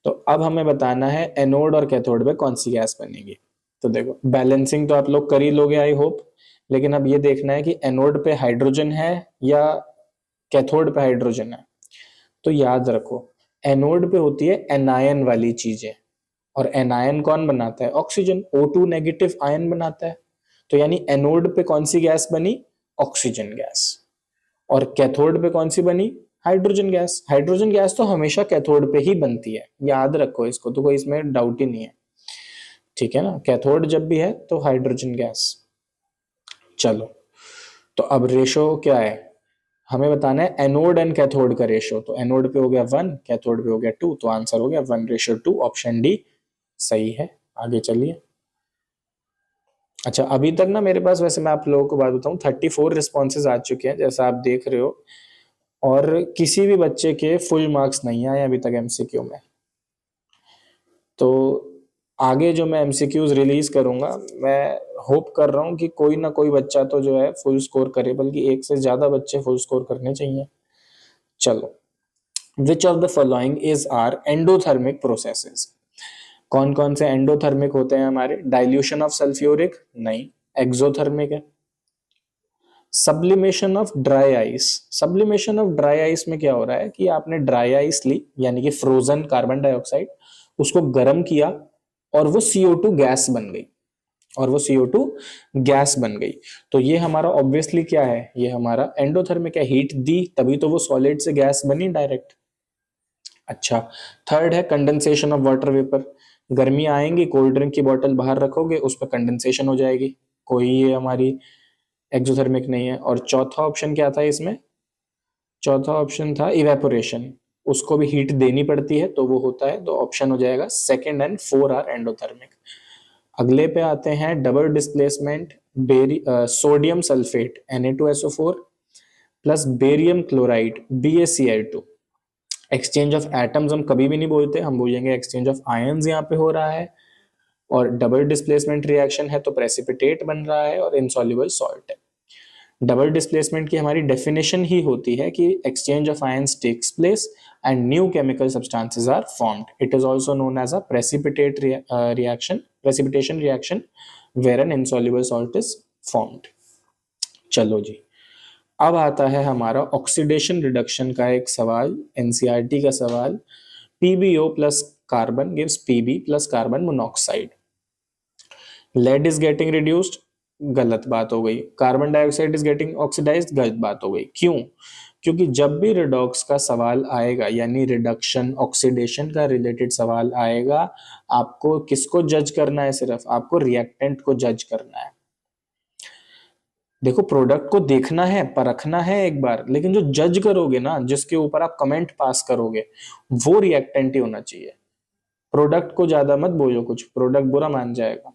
तो अब हमें बताना है एनोड और कैथोड पे कौन सी गैस बनेगी। तो देखो, बैलेंसिंग तो आप लोग कर ही लोगे आई होप, लेकिन अब ये देखना है कि एनोड पे हाइड्रोजन है या कैथोड पे हाइड्रोजन है। तो याद रखो, एनोड पे होती है एनायन वाली चीजें, और एनायन कौन बनाता है, ऑक्सीजन, O2 नेगेटिव आयन बनाता है। तो यानी एनोड पे कौन सी गैस बनी, ऑक्सीजन गैस। और कैथोड पे कौन सी बनी, हाइड्रोजन गैस तो हमेशा कैथोड पे ही बनती है, याद रखो इसको, तो कोई इसमें डाउट ही नहीं है, ठीक है ना। कैथोड जब भी है तो हाइड्रोजन गैस। चलो, तो अब रेशो क्या है, हमें बताना है एनोड एंड कैथोड का रेशो। तो एनोड पे हो गया 1, कैथोड पे हो गया 2, तो आंसर हो गया 1:2, ऑप्शन डी सही है। आगे चलिए। अच्छा, अभी तक ना मेरे पास, वैसे मैं आप लोगों को बात बताऊं, 34 रिस्पॉन्सेज आ चुके हैं जैसा आप देख रहे हो, और किसी भी बच्चे के फुल मार्क्स नहीं आए अभी तक एमसीक्यू में। तो आगे जो मैं एमसीक्यूज रिलीज करूंगा, मैं होप कर रहा हूं कि कोई ना कोई बच्चा तो जो है फुल स्कोर करे, बल्कि एक से ज्यादा बच्चे फुल स्कोर करने चाहिए। चलो, which of the following is are endothermic processes. कौन कौन से एंडोथर्मिक होते हैं हमारे, डाइल्यूशन ऑफ सल्फ्यूरिक नहीं, एक्सोथर्मिक है। Sublimation of dry ice, sublimation of dry ice में क्या हो रहा है कि आपने ड्राई आइस ली, यानी कि फ्रोजन कार्बन डाइऑक्साइड, उसको गर्म किया और वो CO2 गैस बन गई, और वो CO2 गैस बन गई। तो ये हमारा ऑब्वियसली क्या है, ये हमारा एंडोथर्मिक है, हीट दी तभी तो वो सॉलिड से गैस बनी डायरेक्ट। अच्छा, थर्ड है कंडेंसेशन ऑफ वाटर वेपर, गर्मी आएंगी, कोल्ड ड्रिंक की बोतल बाहर रखोगे, उस पर कंडेंसेशन हो जाएगी, कोई ये हमारी एक्सोथर्मिक नहीं है। और चौथा ऑप्शन क्या था इसमें, चौथा ऑप्शन था इवेपोरेशन, उसको भी हीट देनी पड़ती है तो वो होता है, तो ऑप्शन हो जाएगा सेकंड एंड 4 आर एंडोथर्मिक। अगले पे आते हैं double displacement sodium sulphate Na2SO4 plus barium chloride BaCl2। Exchange of atoms हम कभी भी नहीं बोलते, हम बोलेंगे एक्सचेंज ऑफ आयंस यहाँ पे हो रहा है, और डबल डिस्प्लेसमेंट रिएक्शन है तो प्रेसिपिटेट बन रहा है और इनसॉल्युबल सॉल्ट है। डबल डिस्प्लेसमेंट की हमारी डेफिनेशन ही होती है कि exchange of ions takes place and new chemical substances are formed. It is also known as a precipitation reaction where an insoluble salt is formed. चलो जी, अब आता है हमारा ऑक्सीडेशन रिडक्शन का एक सवाल, एनसीईआरटी का सवाल। PbO plus carbon gives Pb plus carbon monoxide. Lead is getting reduced, गलत बात हो गई। Carbon dioxide is getting oxidised, गलत बात हो गई। क्यों? क्योंकि जब भी रिडॉक्स का सवाल आएगा, यानी रिडक्शन ऑक्सीडेशन का रिलेटेड सवाल आएगा, आपको किसको जज करना है, सिर्फ आपको रिएक्टेंट को जज करना है। देखो, प्रोडक्ट को देखना है, परखना है एक बार, लेकिन जो जज करोगे ना, जिसके ऊपर आप कमेंट पास करोगे, वो रिएक्टेंट ही होना चाहिए। प्रोडक्ट को ज्यादा मत बोलो, कुछ प्रोडक्ट बुरा मान जाएगा।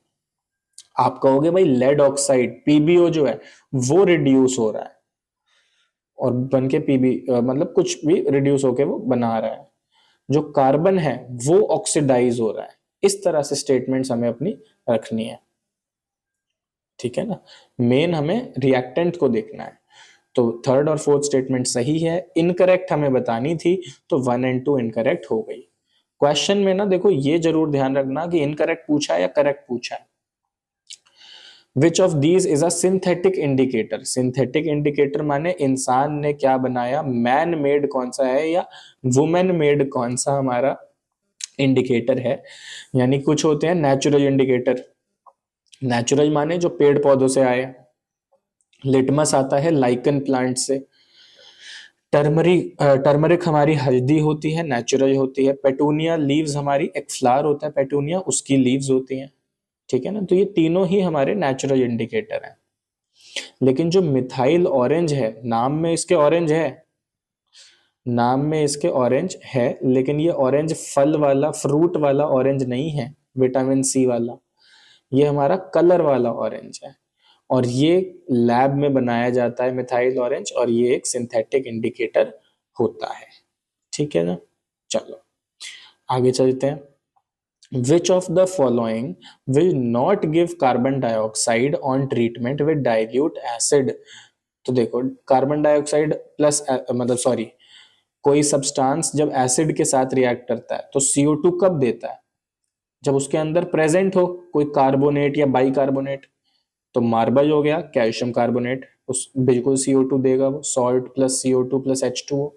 आप कहोगे भाई लेड ऑक्साइड PbO जो है वो रिड्यूस हो रहा है, और बन के मतलब कुछ भी रिड्यूस होके वो बना रहा है, जो कार्बन है वो ऑक्सीडाइज हो रहा है। इस तरह से स्टेटमेंट्स हमें अपनी रखनी है, ठीक है ना। मेन हमें रिएक्टेंट को देखना है। तो थर्ड और फोर्थ स्टेटमेंट सही है, इनकरेक्ट हमें बतानी थी, तो 1 और 2 इनकरेक्ट हो गई। क्वेश्चन में ना देखो, ये जरूर ध्यान रखना कि इनकरेक्ट पूछा है या करेक्ट पूछा है। Which of these is a synthetic indicator, synthetic indicator माने इंसान ने क्या बनाया, मैन मेड कौन सा है या वुमेन मेड कौन सा हमारा इंडिकेटर है। यानी कुछ होते हैं नेचुरल इंडिकेटर, नेचुरल माने जो पेड़ पौधों से आए, लिटमस आता है लाइकन प्लांट से, टर्मरिक हमारी हल्दी होती है, नेचुरल होती है। पेटूनिया लीव्स हमारी, एक फ्लावर होता है पेटूनिया, उसकी लीव्स होती हैं, ठीक है ना। तो ये तीनों ही हमारे नेचुरल इंडिकेटर हैं। लेकिन जो मिथाइल ऑरेंज है, नाम में इसके ऑरेंज है, नाम में इसके ऑरेंज है, लेकिन ये ऑरेंज फल वाला, फ्रूट वाला ऑरेंज नहीं है, विटामिन C वाला, ये हमारा कलर वाला ऑरेंज है। और ये लैब में बनाया जाता है मिथाइल ऑरेंज, और ये एक सिंथेटिक इंडिकेटर होता है, ठीक है ना। चलो आगे चलते हैं। Which of the following will not give carbon dioxide on treatment with dilute acid? तो देखो, कार्बन डाइऑक्साइड प्लस मतलब सॉरी, कोई सब्सटेंस जब एसिड के साथ रिएक्ट करता है तो CO2 कब देता है, जब उसके अंदर प्रेजेंट हो कोई कार्बोनेट या बाइकार्बोनेट। तो मार्बल हो गया कैल्शियम कार्बोनेट, उस बिल्कुल CO2 देगा वो, salt plus CO2 plus H2O,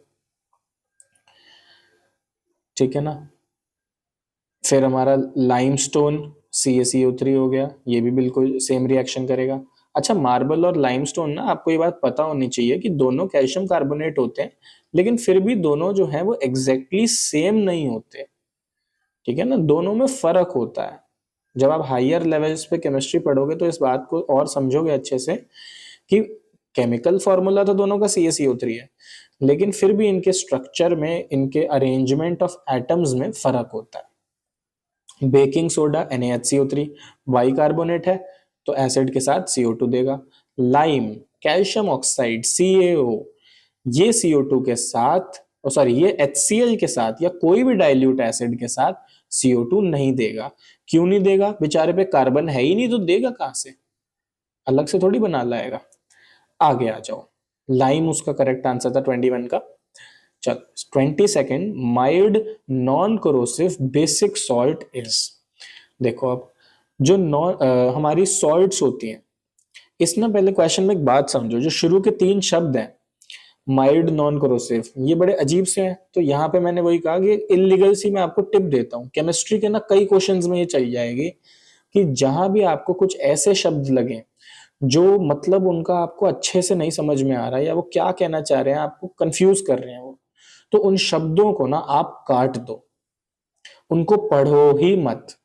ठीक है ना। फिर हमारा लाइमस्टोन CaCO3 हो गया, ये भी बिल्कुल सेम रिएक्शन करेगा। अच्छा, मार्बल और लाइमस्टोन ना, आपको ये बात पता होनी चाहिए कि दोनों कैल्शियम कार्बोनेट होते हैं, लेकिन फिर भी दोनों जो है वो एग्जैक्टली सेम नहीं होते। ठीक है ना, दोनों में फर्क होता है। जब आप हायर लेवल्स पे केमिस्ट्री पढ़ोगे तो इस बात को और समझोगे अच्छे से कि केमिकल फॉर्मूला तो दोनों का CaCO3 है, लेकिन फिर भी इनके स्ट्रक्चर में, इनके अरेंजमेंट ऑफ एटम्स में फर्क होता है। बेकिंग सोडा NaHCO3 बाइकार्बोनेट है, तो एसिड के साथ CO2 देगा। लाइम कैल्शियम ऑक्साइड CaO, ये CO2 के साथ, सॉरी, ये HCl के साथ या कोई भी डाइल्यूट एसिड के साथ CO2 नहीं देगा। क्यों नहीं देगा? बेचारे पे कार्बन है ही नहीं, तो देगा कहां से? अलग से थोड़ी बना लाएगा। आगे आ जाओ, लाइम उसका करेक्ट आंसर था 21 का। चल 22nd, mild non corrosive basic salt is. देखो अब जो हमारी सॉल्ट्स होती हैं, इस ना पहले क्वेश्चन में एक बात समझो, जो शुरू के 3 शब्द हैं माइल्ड नॉन कोरोसिव, ये बड़े अजीब से हैं। तो यहाँ पे मैंने वही कहा कि इलीगल सी मैं आपको टिप देता हूँ, केमिस्ट्री के ना कई क्वेश्चंस में ये चल जाएगी कि जहां भी आपको कुछ ऐसे शब्द लगे जो मतलब उनका आपको अच्छे से नहीं समझ में आ रहा है, या वो क्या कहना चाह रहे हैं, आपको कंफ्यूज कर रहे हैं वो, तो उन शब्दों को ना आप काट दो, उनको पढ़ो ही मत।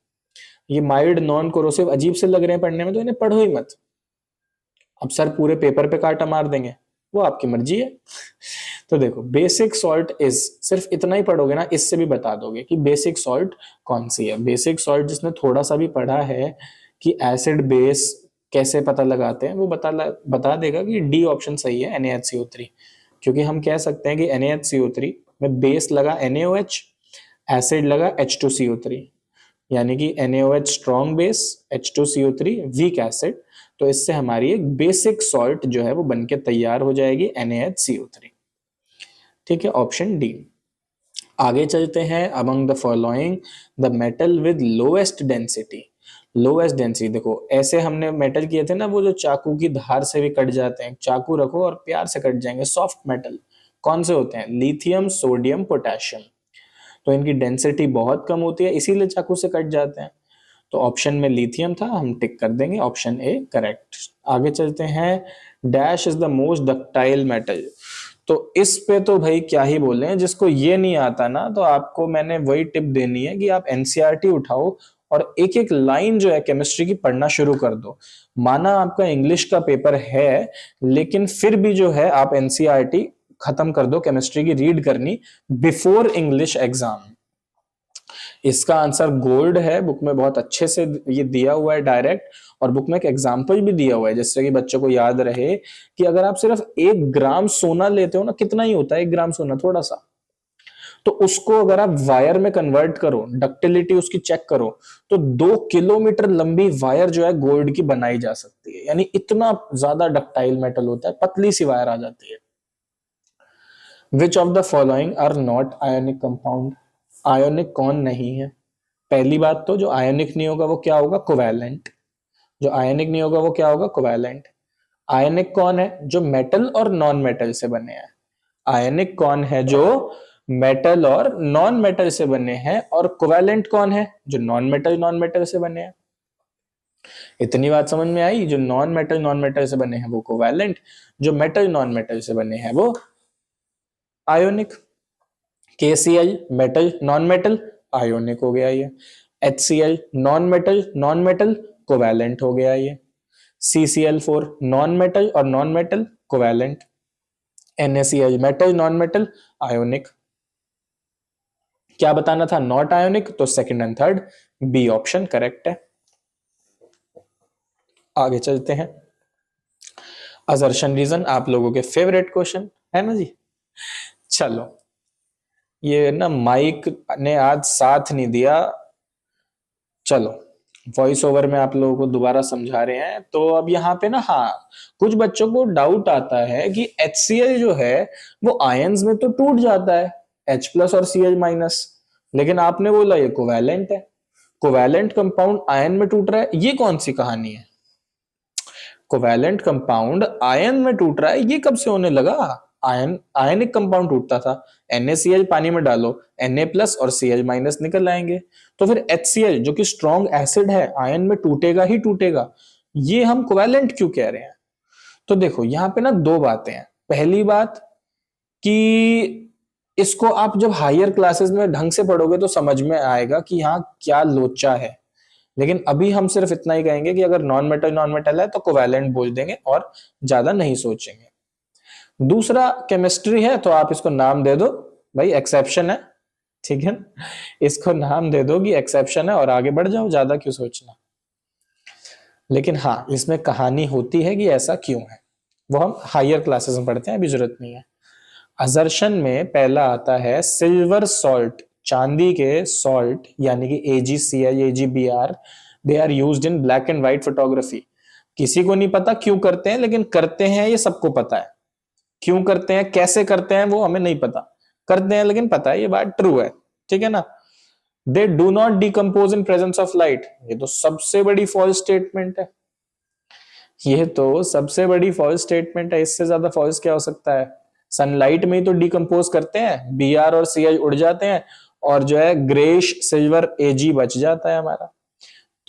ये माइल्ड नॉन कोरोसिव अजीब से लग रहे हैं पढ़ने में, तो इन्हें पढ़ो ही मत। अब सर पूरे पेपर पे कांटा मार देंगे, वो आपकी मर्जी है। तो देखो, बेसिक सॉल्ट इज, सिर्फ इतना ही पढ़ोगे ना, इससे भी बता दोगे कि बेसिक सॉल्ट कौन सी है। बेसिक सॉल्ट जिसने थोड़ा सा भी पढ़ा है कि एसिड बेस कैसे पता लगाते हैं, वो बता देगा कि डी ऑप्शन सही है, NaHCO3। क्योंकि हम कह सकते हैं कि NaHCO3 में बेस लगा NaOH, एसिड लगा H2CO3, यानी कि NaOH strong base, H2CO3 weak acid. तो इससे हमारी एक बेसिक सॉल्ट जो है वो बनके तैयार हो जाएगी, NaHCO3। ठीक है, ऑप्शन डी। आगे चलते हैं, among the following the metal with lowest density. Lowest density, देखो ऐसे हमने मेटल किए थे ना, वो जो चाकू की धार से भी कट जाते हैं, चाकू रखो और प्यार से कट जाएंगे, सॉफ्ट मेटल। कौन से होते हैं? Lithium, sodium, potassium. तो इनकी डेंसिटी बहुत कम होती है, इसीलिए चाकू से कट जाते हैं। तो ऑप्शन में लिथियम था, हम टिक कर देंगे, ऑप्शन ए करेक्ट। आगे चलते हैं, dash is the most ductile metal. तो इस पे तो भाई क्या ही बोले, जिसको ये नहीं आता ना, तो आपको मैंने वही टिप देनी है कि आप एनसीईआरटी उठाओ और एक एक लाइन जो है केमिस्ट्री की पढ़ना शुरू कर दो। माना आपका इंग्लिश का पेपर है, लेकिन फिर भी जो है आप एनसीईआरटी खत्म कर दो, केमिस्ट्री की रीड करनी बिफोर इंग्लिश एग्जाम। इसका आंसर गोल्ड है, बुक में बहुत अच्छे से ये दिया हुआ है डायरेक्ट, और बुक में एक एग्जाम्पल भी दिया हुआ है, जिससे कि बच्चों को याद रहे कि अगर आप सिर्फ 1 ग्राम सोना लेते हो ना, कितना ही होता है 1 ग्राम सोना, थोड़ा सा, तो उसको अगर आप वायर में कन्वर्ट करो, डक्टिलिटी उसकी चेक करो, तो 2 किलोमीटर लंबी वायर जो है गोल्ड की बनाई जा सकती है। यानी इतना ज्यादा डक्टाइल मेटल होता है, पतली सी वायर आ जाती है। Which of the following are not ionic compound. Ionic कौन नहीं है? पहली बात तो जो आयोनिक नहीं होगा वो क्या होगा? कोवैलेंट। जो आयोनिक नहीं होगा वो क्या होगा? कोवैलेंट। आयोनिक कौन है? जो मेटल और नॉन मेटल से बने हैं। आयोनिक कौन है? जो मेटल और नॉन मेटल से बने हैं। और कोवैलेंट कौन है? जो नॉन मेटल से बने हैं। इतनी बात समझ में आई? जो नॉन मेटल से बने हैं वो कोवैलेंट, जो मेटल नॉन मेटल से बने हैं वो ionic. KCl metal non metal, ionic हो गया ये। HCl नॉन मेटल कोवैलेंट हो गया ये। CCl4 non metal covalent. NaCl metal non metal ionic. क्या बताना था? नॉट आयोनिक, तो second and third B option correct है। आगे चलते हैं, असर्शन रीजन, आप लोगों के फेवरेट क्वेश्चन है ना जी। चलो, ये ना माइक ने आज साथ नहीं दिया। चलो, वॉइस ओवर में आप लोगों को दोबारा समझा रहे हैं। तो अब यहाँ पे ना, हाँ, कुछ बच्चों को डाउट आता है कि HCl जो है वो आयंस में तो टूट जाता है, H+ और Cl-, लेकिन आपने बोला ये कोवैलेंट है। कोवैलेंट कंपाउंड आयन में टूट रहा है, ये कौन सी कहानी है? कोवैलेंट कंपाउंड आयन में टूट रहा है, ये कब से होने लगा? आयनिक कंपाउंड टूटता था, NaCl पानी में डालो, Na+ और Cl- निकल आएंगे। तो फिर HCl जो कि स्ट्रॉन्ग एसिड है, आयन में टूटेगा ही टूटेगा। ये हम कोवैलेंट क्यों कह रहे हैं? तो देखो यहां पे ना दो बातें हैं। पहली बात कि इसको आप जब हायर क्लासेस में ढंग से पढ़ोगे तो समझ में आएगा कि यहाँ क्या लोचा है, लेकिन अभी हम सिर्फ इतना ही कहेंगे कि अगर नॉन मेटल है तो कोवैलेंट बोल देंगे और ज्यादा नहीं सोचेंगे। दूसरा, केमिस्ट्री है तो आप इसको नाम दे दो भाई एक्सेप्शन है, ठीक है, इसको नाम दे दो कि एक्सेप्शन है और आगे बढ़ जाओ, ज्यादा क्यों सोचना। लेकिन हाँ, इसमें कहानी होती है कि ऐसा क्यों है, वो हम हायर क्लासेस में पढ़ते हैं, अभी जरूरत नहीं है। असर्शन में पहला आता है सिल्वर सॉल्ट, चांदी के सॉल्ट यानी कि AgCl AgBr, they are used in black and white photography. किसी को नहीं पता क्यों करते हैं, लेकिन करते हैं ये सबको पता है। क्यों करते हैं, कैसे करते हैं, वो हमें नहीं पता, करते हैं लेकिन पता है, ये बात ट्रू है, ठीक है ना। They do not decompose in presence of light, ये तो सबसे बड़ी फॉल्स स्टेटमेंट है, ये तो सबसे बड़ी फॉल्स स्टेटमेंट है, इससे ज्यादा फॉल्स क्या हो सकता है। सनलाइट में ही तो डिकम्पोज करते हैं, Br और Cl उड़ जाते हैं और जो है ग्रेश सिल्वर Ag बच जाता है हमारा।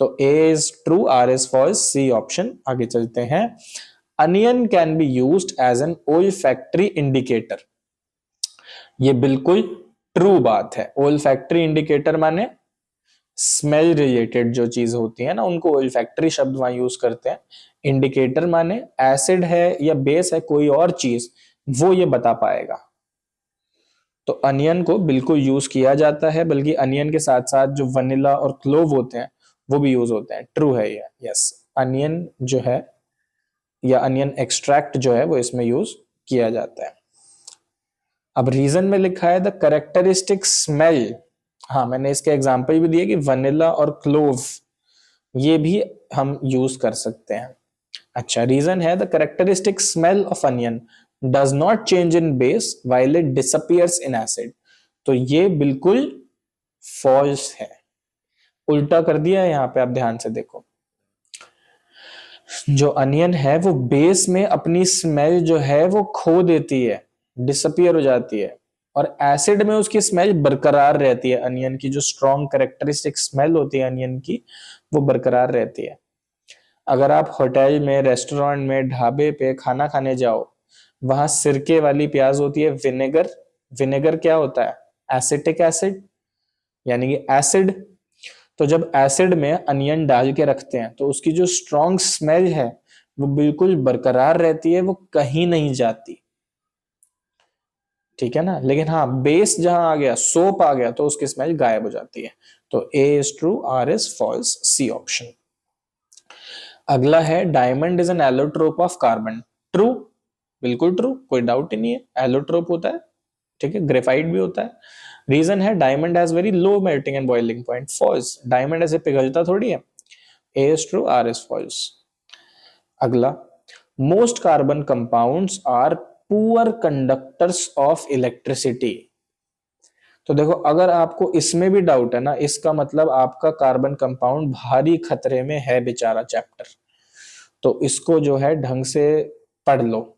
तो A is true, R is false, C option. आगे चलते हैं। Onion can be used as an olfactory indicator, ये बिल्कुल ट्रू बात है। ओल्फैक्टरी इंडिकेटर माने स्मेल रिलेटेड जो चीज होती है ना, उनको ओल्फैक्टरी शब्द वहां यूज करते हैं। इंडिकेटर माने एसिड है या बेस है, कोई और चीज, वो ये बता पाएगा। तो अनियन को बिल्कुल यूज किया जाता है, बल्कि अनियन के साथ साथ जो वनीला और क्लोव होते हैं वो भी यूज होते हैं। ट्रू है ये, यस। अनियन जो है या अनियन एक्सट्रैक्ट जो है वो इसमें यूज किया जाता है। अब रीजन में लिखा है द करेक्टरिस्टिक स्मेल, हाँ मैंने इसके एग्जांपल भी दिए कि वनीला और क्लोव ये भी हम यूज कर सकते हैं। अच्छा, रीजन है the characteristic smell of onion does not change in base while it disappears in acid, तो ये बिल्कुल फॉल्स है, उल्टा कर दिया है यहाँ पे, आप ध्यान से देखो। जो अनियन है वो बेस में अपनी स्मेल जो है वो खो देती है, डिसअपियर हो जाती है, और एसिड में उसकी स्मेल बरकरार रहती है। अनियन की जो स्ट्रॉन्ग कैरेक्टरिस्टिक स्मेल होती है अनियन की, वो बरकरार रहती है। अगर आप होटल में, रेस्टोरेंट में, ढाबे पे खाना खाने जाओ, वहां सिरके वाली प्याज होती है, विनेगर। विनेगर क्या होता है, एसिटिक एसिड यानी कि एसिड। तो जब एसिड में अनियन डाल के रखते हैं तो उसकी जो स्ट्रॉन्ग स्मेल है वो बिल्कुल बरकरार रहती है, वो कहीं नहीं जाती, ठीक है ना। लेकिन हाँ, बेस जहां आ गया, सोप आ गया, तो उसकी स्मेल गायब हो जाती है। तो A is true, R is false, C option. अगला है diamond is an allotrope of carbon. True, बिल्कुल ट्रू, कोई डाउट ही नहीं है, एलोट्रोप होता है, ठीक है, ग्रेफाइट भी होता है। रीजन है diamond has very low melting and boiling point. False, diamond ऐसे पिघलता थोड़ी है। A is true, R is false. अगला, most carbon compounds are poor conductors of electricity. तो देखो, अगर आपको इसमें भी डाउट है ना, इसका मतलब आपका कार्बन कंपाउंड भारी खतरे में है बेचारा चैप्टर, तो इसको जो है ढंग से पढ़ लो,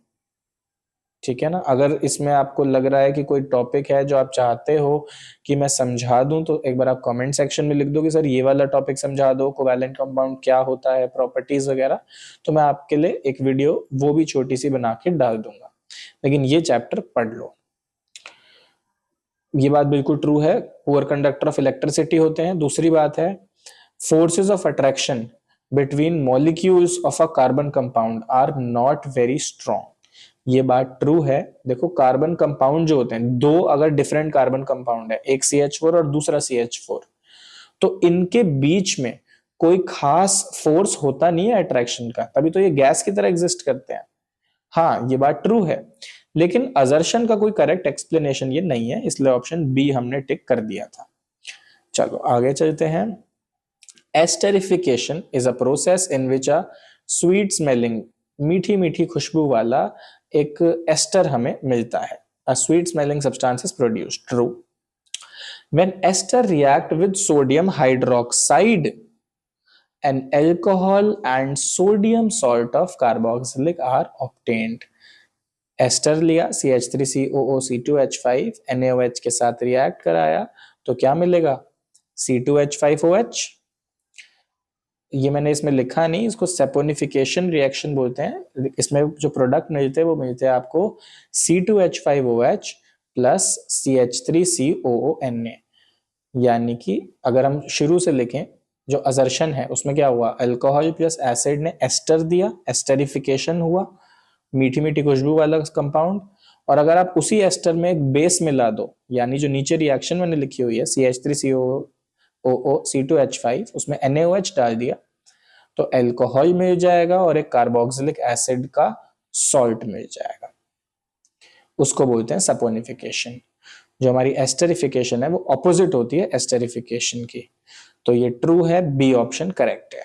ठीक है ना। अगर इसमें आपको लग रहा है कि कोई टॉपिक है जो आप चाहते हो कि मैं समझा दूं, तो एक बार आप कमेंट सेक्शन में लिख दो कि सर ये वाला टॉपिक समझा दो, कोवैलेंट कंपाउंड क्या होता है, प्रॉपर्टीज वगैरह, तो मैं आपके लिए एक वीडियो वो भी छोटी सी बना के डाल दूंगा। लेकिन ये चैप्टर पढ़ लो। ये बात बिल्कुल ट्रू है, पुअर कंडक्टर ऑफ इलेक्ट्रिसिटी होते हैं। दूसरी बात है, forces of attraction between molecules of a carbon compound are not very strong. ये बात ट्रू है। देखो, कार्बन कंपाउंड जो होते हैं, दो अगर डिफरेंट कार्बन कंपाउंड है, एक CH4 और दूसरा CH4, तो इनके बीच में कोई खास फोर्स होता नहीं है अट्रैक्शन का, तभी तो ये गैस की तरह एग्जिस्ट करते हैं। हाँ, ये बात ट्रू है, लेकिन असर्शन का कोई करेक्ट एक्सप्लेनेशन ये नहीं है, इसलिए ऑप्शन बी हमने टिक कर दिया था। चलो आगे चलते हैं। Esterification is a process in which a sweet smelling, मीठी मीठी खुशबू वाला एक एस्टर हमें मिलता है। A sweet smelling substance is produced. True. When ester react with sodium hydroxide, an alcohol and sodium salt of carboxylic are obtained। Ester लिया, CH3COO, C2H5, NaOH के साथ रिएक्ट कराया, तो क्या मिलेगा, C2H5OH। ये मैंने इसमें लिखा नहीं, इसको सेपोनिफिकेशन रिएक्शन बोलते हैं। इसमें जो प्रोडक्ट मिलते हैं वो मिलते हैं आपको C2H5OH प्लस CH3COONA। यानी कि अगर हम शुरू से लिखें, जो असर्शन है उसमें क्या हुआ, अल्कोहल प्लस एसिड ने एस्टर दिया, एस्टरिफिकेशन हुआ, मीठी मीठी खुशबू वाला कंपाउंड। और अगर आप उसी एस्टर में एक बेस मिला दो, यानी जो नीचे रिएक्शन मैंने लिखी हुई है CH3COOC2H5, उसमें NaOH डाल दिया तो अल्कोहल मिल जाएगा और एक कार्बोक्सिलिक एसिड का सॉल्ट मिल जाएगा। उसको बोलते हैं सपोनिफिकेशन। जो हमारी एस्टरिफिकेशन है वो ऑपोजिट होती है एस्टरिफिकेशन की। तो ये ट्रू है, बी ऑप्शन करेक्ट है।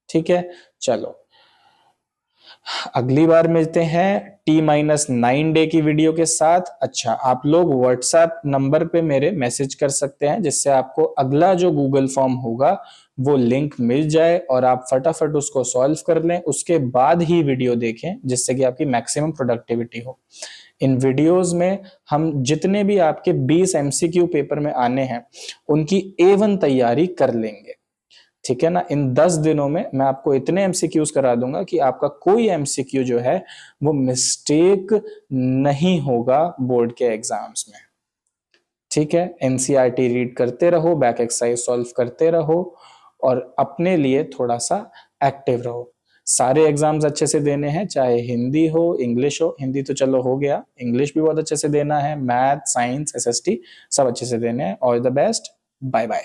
ठीक है, चलो अगली बार मिलते हैं T-9 डे की वीडियो के साथ। अच्छा, आप लोग व्हाट्सएप नंबर पे मेरे मैसेज कर सकते हैं, जिससे आपको अगला जो गूगल फॉर्म होगा वो लिंक मिल जाए और आप फटाफट उसको सॉल्व कर लें, उसके बाद ही वीडियो देखें, जिससे कि आपकी मैक्सिमम प्रोडक्टिविटी हो। इन वीडियोस में हम जितने भी आपके 20 MCQ पेपर में आने हैं उनकी A1 तैयारी कर लेंगे। ठीक है ना, इन 10 दिनों में मैं आपको इतने एमसीक्यूज करा दूंगा कि आपका कोई एमसीक्यू जो है वो मिस्टेक नहीं होगा बोर्ड के एग्जाम्स में। ठीक है, एनसीईआरटी रीड करते रहो, बैक एक्सरसाइज सॉल्व करते रहो और अपने लिए थोड़ा सा एक्टिव रहो। सारे एग्जाम्स अच्छे से देने हैं, चाहे हिंदी हो इंग्लिश हो। हिंदी तो चलो हो गया, इंग्लिश भी बहुत अच्छे से देना है, मैथ साइंस SST सब अच्छे से देने हैं। All the best, bye bye.